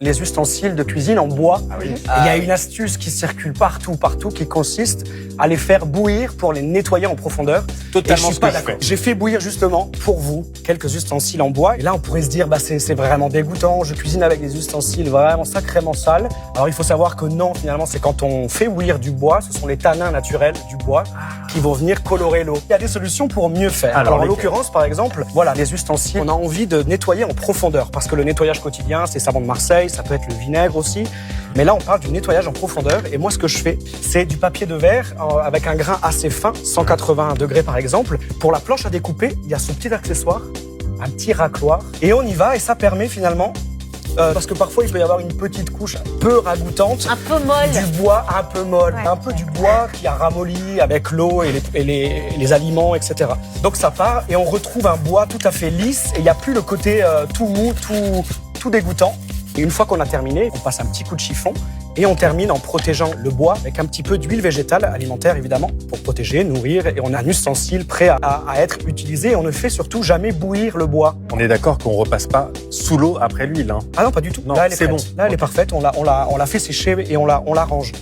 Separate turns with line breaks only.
les ustensiles de cuisine en bois.
Ah oui.
Et il y a une astuce qui circule partout, qui consiste à les faire bouillir pour les nettoyer en profondeur.
Totalement
Et je suis
ce
pas
que je
d'accord.
fais.
J'ai fait bouillir justement pour vous quelques ustensiles en bois. Et là, on pourrait se dire, c'est vraiment dégoûtant. Je cuisine avec des ustensiles vraiment sacrément sales. Alors, il faut savoir que non, finalement, c'est quand on fait bouillir du bois, ce sont les tanins naturels du bois qui vont venir colorer l'eau. Il y a des solutions pour mieux faire. Alors en
lesquelles ?
l'occurrence, par exemple, voilà, les ustensiles, on a envie de nettoyer en profondeur parce que le nettoyage quotidien, c'est savon de Marseille, ça peut être le vinaigre aussi. Mais là, on parle du nettoyage en profondeur. Et moi, ce que je fais, c'est du papier de verre avec un grain assez fin, 180 degrés par exemple. Pour la planche à découper, il y a ce petit accessoire, un petit racloir. Et on y va et ça permet finalement, parce que parfois, il peut y avoir une petite couche un peu ragoûtante.
Un peu molle.
Du bois un peu molle,
Ouais.
un peu du bois qui a ramolli avec l'eau et les aliments, etc. Donc ça part et on retrouve un bois tout à fait lisse et il n'y a plus le côté tout mou, tout dégoûtant. Et une fois qu'on a terminé, on passe un petit coup de chiffon et on termine en protégeant le bois avec un petit peu d'huile végétale alimentaire évidemment pour protéger, nourrir et on a un ustensile prêt à être utilisé et on ne fait surtout jamais bouillir le bois.
On est d'accord qu'on repasse pas sous l'eau après l'huile. Hein.
Ah non, pas du tout.
Non,
Là, elle est
c'est
prête.
bon.
Là, elle est parfaite. On l'a fait sécher et on la range.